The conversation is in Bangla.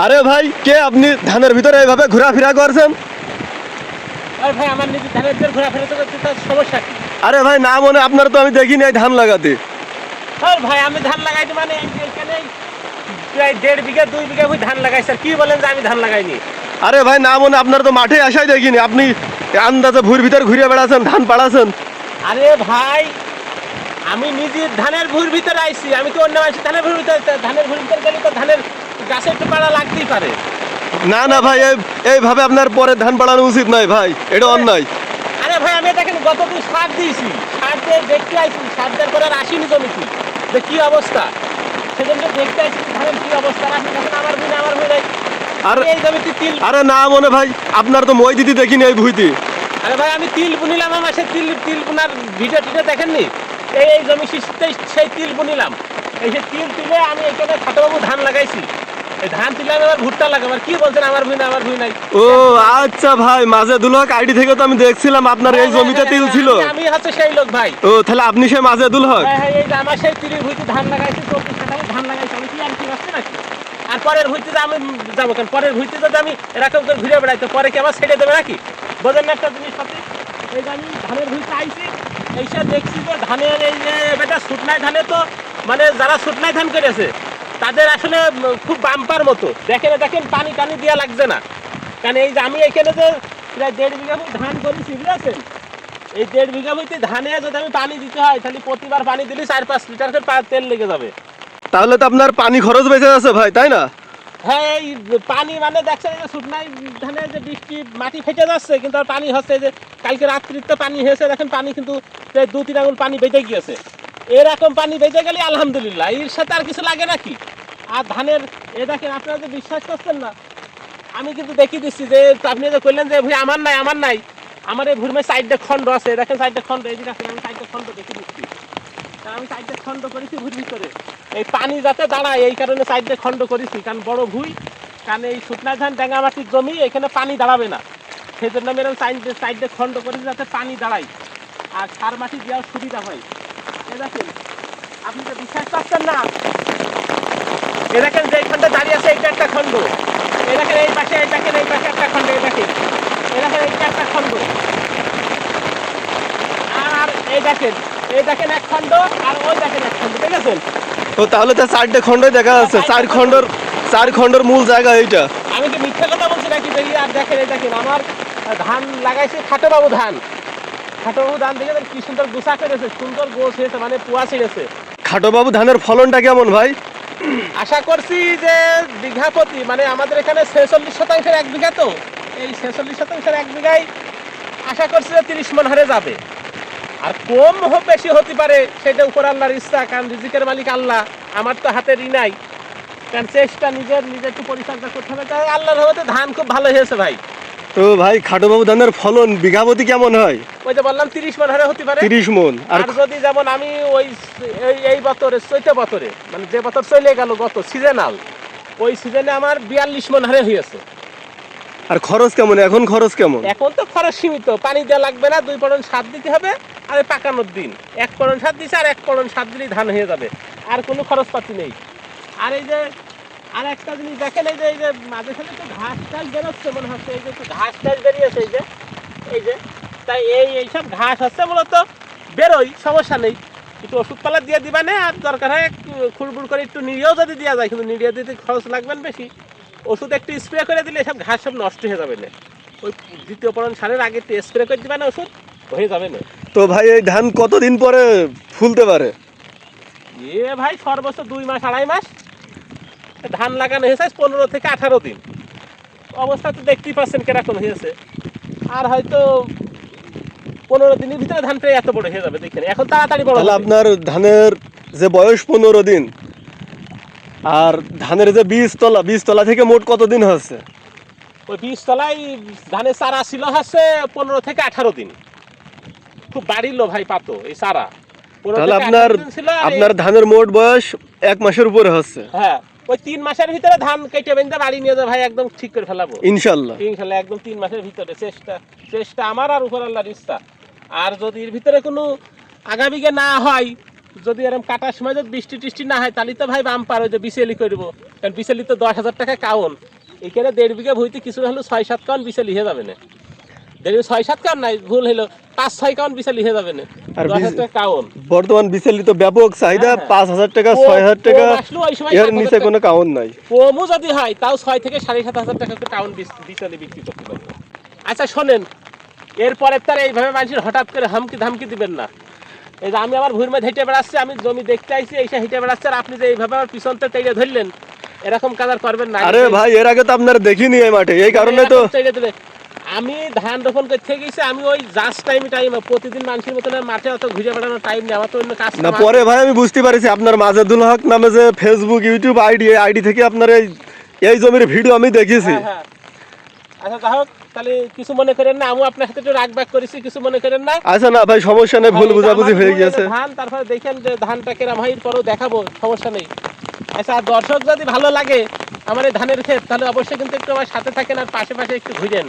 আরে ভাই কে আপনি ধানের ভিতরে এইভাবে ঘোরাফেরা করছেন? আর ভাই আমার নিজের ধানের ভিতর ঘোরাফেরা করতে তার সমস্যা কি? আরে ভাই না মনে আপনার তো আমি দেখিনি এই ধান লাগাতে। আর ভাই আমি ধান লাগাইতে মানে এখানে প্রায় 1.5 বিঘা 2 বিঘা ওই ধান লাগাই স্যার, কি বলেন যে আমি ধান লাগাইনি? আরে ভাই না মনে আপনার তো মাঠে আসাই দেখিনি, আপনি আন্দাজে ভুঁইর ভিতর ঘুরে বেড়াচ্ছেন, ধান পাড়াচ্ছেন। আরে ভাই আমি নিজের ধানের ভুঁইর ভিতরে আইছি, আমি তো অন্য মানুষের ধানের ভুঁইর ভিতরে, ধানের ভুঁইর ভিতরে গেলে তো ধানের গাছের একটু পাড়া লাগতেই পারে। না না ভাই এইভাবে আপনার পরে ধান পাড়ানো উচিত নয় ভাই, এটা অন্যায়। আরে ভাই আমি দেখেন গতদিন সার দিয়েছি, সার দিয়ে দেখতে আইছি, সার দেওয়ার পরে আর আসিনি জমিতে যে কি অবস্থা, সেজন্য দেখতে আইছি ধানের কি অবস্থা। আর আপনি দেখেন আমার ভুঁই নাই, আর এই জমিতে তিল। আরে না মনে ভাই আপনার তো মই দিদি দেখিনি এই ভুঁইতে। আরে ভাই আমি তিল বুনিলাম, আমার সে তিল বুনার ভিডিও টিডিও দেখেননি? এই জমি শিশতেই সেই তিল বুনিলাম, এই যে তিল তুলে আমি এখানে খাটোবাবু ধান লাগাইছি, এই ধান তুলে আমি আবার ভুট্টা লাগাবো। আর কি বলছেন আমার ভুঁই নাই? ও আচ্ছা ভাই, মাঝে দুলহক আইডি থেকে তো আমি দেখছিলাম আপনার এই জমিতে তিল ছিল। আমি হচ্ছে সেই লোক ভাই। ও তাহলে আপনি সেই মাঝে দুলহক? হ্যাঁ হ্যাঁ, এই যে আমার সেই তিলের ভুঁইতে ধান লাগাইছি, 24 কাঠায় ধান লাগাইছি, আমি কি আর কি আসছে নাকি? আর পরের ভুঁইতে যে আমি যাবো কেন? পরের ভুঁইতে যদি আমি এরকম করে ঘুরে বেড়াই তো পরে কি আমার ছেড়ে দেবে নাকি? বোঝেন না একটা জিনিস সাথে? এই যে আমি ধানের ভুঁইতে আইছি, এইসব দেখছি যে ধানের এই যে বেটা শুকনায় ধানে তো মানে যারা শুকনায় ধান করেছে তাদের আসলে খুব বাম্পার মতো। দেখেন পানি টানি দেওয়া লাগছে না, কারণ এই যে আমি এখানে যে প্রায় 1.5 বিঘা ধান করেছি বুঝেছেন, এই 1.5 বিঘা বইতে ধানে যদি আমি পানি দিতে হয় তাহলে প্রতিবার পানি দিলে 4-5 লিটার করে তেল লেগে যাবে। তাহলে তো আপনার পানি খরচ বেঁচে যাচ্ছে ভাই, তাই না? হ্যাঁ এই পানি মানে দেখছেন এই যে শুকনাই ধানে যে বৃষ্টি মাটি ফেটে যাচ্ছে, কিন্তু আর পানি হচ্ছে যে কালকে রাত্রিতে পানি হয়েছে, দেখেন পানি কিন্তু প্রায় 2-3 আঙুল পানি বেঁধে গিয়েছে। এরকম পানি বেঁধে গেলে আলহামদুলিল্লাহ, এর সাথে আর কিছু লাগে নাকি? আর ধানের এ দেখেন, আপনারা যে বিশ্বাস করছেন না, আমি কিন্তু দেখিয়ে দিচ্ছি যে আপনি যে করলেন যে ভাই আমার নাই আমার এই ভুরমে 4টা খণ্ড আছে, দেখেন 4টা খণ্ড, এই যে দেখেন আমি 4টা খণ্ড দেখিয়ে দিচ্ছি। আমি 4টা খণ্ড করেছি ভুঁইর ভিতরে, এই পানি যাতে দাঁড়ায় এই কারণে 4টা খণ্ড করেছি, কারণ বড় ভুঁই, কারণ এই শুকনা ধান ডাঙ্গা মাটির জমি, এখানে পানি দাঁড়াবে না, সেই জন্য আমি এরকম 4টা খণ্ড করেছি যাতে পানি দাঁড়ায় আর সার মাটি দেওয়ার সুবিধা হয়। এ দেখেন, আপনি তো বিশ্বাস করছেন না, এ দেখেন যে খণ্ডে দাঁড়িয়ে আছে এইটা একটা খণ্ড, এই দেখেন এই পাশে একটা খণ্ড, এই দেখেন এইটা একটা খণ্ড, আর এই দেখেন এক খণ্ড, আর ওই দেখেন এক খণ্ড, ঠিক আছে? ও তাহলে তো 4টে খণ্ডই দেখা যাচ্ছে, 4 খণ্ডর মূল জায়গা এইটা। আমি কি মিথ্যা কথা বলছি নাকি? দেখি আর দেখেন, এই দেখেন আমার ধান লাগাইছে খাটোবাবু ধান দেখে কি সুন্দর গোছা করেছে, সুন্দর গোছ হয়েছে, মানে পোয়া ছেড়েছে। খাটোবাবু ধানের ফলনটা কেমন ভাই? আশা করছি যে বিঘা প্রতি, মানে আমাদের এখানে 46% 1 বিঘা, তো এই 46% 1 বিঘায় আশা করছি যে 30 মণ হারে যাবে। আর কম হোক বেশি হতে পারে, সেটা উপর আল্লাহর ইচ্ছা, কারণ রিজিকের মালিক আল্লাহ, আমার তো হাতের ই নাই, কারণ চেষ্টা নিজের একটু পরিচর্যা করতে হবে। তাই আল্লাহর রহমতে ধান খুব ভালো হয়েছে ভাই। তো ভাই খাটোবাবু ধানের ফলন বিঘা প্রতি কেমন হয়? ওই যে বললাম 30 মণ হারে হতে পারে। 30 মণ। আর যদি যেমন আমি ওই এই বছরে চৈতে বছরে, মানে যে বছর চলে গেল গত সিজনাল, ওই সিজনে আমার 42 মণ হারে হয়েছে। আর খরচ কেমন এখন? খরচ কেমন এখন? তো খরচ সীমিত, পানি দেওয়া লাগবে না, 2 পড়ন সার দিতে হবে, আর পাকানোর দিন 1 পড়ন সার দিচ্ছে, আর 1 পড়ন সার দিলেই ধান হয়ে যাবে, আর কোনো খরচপাতি নেই। আর এই যে আর একটা জিনিস দেখেন, এই যে মাঝে সাথে একটু ঘাস টাস বেরোচ্ছে মনে হচ্ছে, এই যে একটু ঘাস টাস বেরিয়েছে, এই যে তাই এইসব ঘাস হচ্ছে মূলত বেরোই, সমস্যা নেই, একটু ওষুধপালা দিয়ে দিবা না, আর দরকার হয় একটু খুলবুল করে একটু নিড়িয়েও যদি দেওয়া যায়, কিন্তু নিড়িয়ে দিতে খরচ লাগবেন বেশি, ওষুধ একটু স্প্রে করে দিলে এসব ঘাস সব নষ্ট হয়ে যাবে না, ওই 2য় পড়ন সারের আগে একটু স্প্রে করে দিবা না, ওষুধ হয়ে যাবে না। তো ভাই এই ধান কতদিন পরে ফুলতে পারে? ভাই সর্বোচ্চ 2 মাস 2.5 মাস, ধান লাগানো হয়েছে 15 থেকে 18 দিন, অবস্থা তো দেখতেই পাচ্ছেন কিরকম হয়েছে, আর হয়তো 15 দিনের ভিতরে ধান প্রায় এত বড় হয়ে যাবে, দেখেন এখন তাড়াতাড়ি বড়। তাহলে আপনার ধানের যে বয়স 15 দিন, আর ধানের যে বীজতলা থেকে মোট কতদিন হচ্ছে? ওই বীজতলায় ধানের চারা ছিল হচ্ছে 15 থেকে 18 দিন, খুব বাড়িল ভাই পাতো এই চারা। তাহলে আপনার ধানের মোট বয়স 1 মাসের উপরে হচ্ছে। হ্যাঁ, ওই 3 মাসের ভিতরে ধান কেটে বেঁধে বাড়ি নিয়ে যাবে ভাই, একদম ঠিক করে ফেলাবো ইনশাল্লাহ। একদম 3 মাসের ভিতরে, চেষ্টা আমার আর উপর আল্লাহর ইচ্ছা। আর যদি এর ভিতরে কোনো আগামীকে না হয় যদি এরকম কাটার সময় যদি বৃষ্টি টিষ্টি না হয় তাহলে তো ভাই বাম্পার ওই যে বিচেলি করবো, কারণ বিচেলি তো 10,000 টাকা কাউন, এখানে 1.5 বিঘা ভুইতে কিছু হলো 6-7 কাউন বিচেলি হয়ে যাবে না, 6-7 কাউন নাই ভুল হলো 5-6 কাউন বিচেলি হয়ে যাবে না, আর 10,000 টাকা কাউন। বর্তমান বিচেলি তো ব্যাপক চাহিদা, হ্যাঁ, হ্যাঁ। 5,000 টাকা 6,000 টাকা, কম আসলেও ওই সময় এর 7,000 নিচে কোনো কাউন নাই। কমও যদি হয় তাও 6 থেকে 7,500 টাকা করে টাউন বিচেলি বিক্রি করতে পারবো। আচ্ছা শোনেন, এরপরে তার এইভাবে মানুষের হঠাৎ করে হামকি ধামকি দিবেন না। এই যে আমি আমার ভুঁড়ির মধ্যে হেঁটে বেড়াচ্ছি, আমি জমি দেখতে আইছি, এইসে হেঁটে বেড়াচ্ছে, আর আপনি যে এইভাবে আমার পিছনতে তেড়ে ধরলেন, এরকম কাজ আর করবেন না। আরে ভাই এর আগে তো আপনারা দেখিনি এই মাঠে, এই কারণে তো এরকম তেড়ে দিলে আমি ধান রোপণ করতে গেছি, আমি ওই জাস্ট টাইম প্রতিদিন মানুষের মতন আর মাঠে অত ঘুরে বেড়ানোর টাইম নেই, আমার তো অন্য কাজ না। কাম পরে ভাই আমি বুঝতে পারছি আপনার মাজেদুল হক নামে যে ফেসবুক ইউটিউব আইডি, এই আইডি থেকে আপনার এই জমির ভিডিও আমি দেখেছি। হ্যাঁ, হ্যাঁ। আচ্ছা যাই হোক, তাহলে কিছু মনে করেন না, আমি আপনার সাথে একটু রাগ বাগ করেছি, কিছু মনে করেন না। আচ্ছা না ভাই, সমস্যা নেই, ভুল এই যে বুঝাবুঝি আমার হয়ে ভুঁড়ি গিয়েছে। এই যে ধান, তারপরে দেখেন যে ধানটা কেরাম হয়, পরেও দেখাবো, সমস্যা নেই। আচ্ছা আর দর্শক যদি ভালো লাগে আমার এই ধানের ক্ষেত, তাহলে অবশ্যই কিন্তু একটু আমার সাথে থাকেন আর পাশে পাশে একটু ঘুরেন।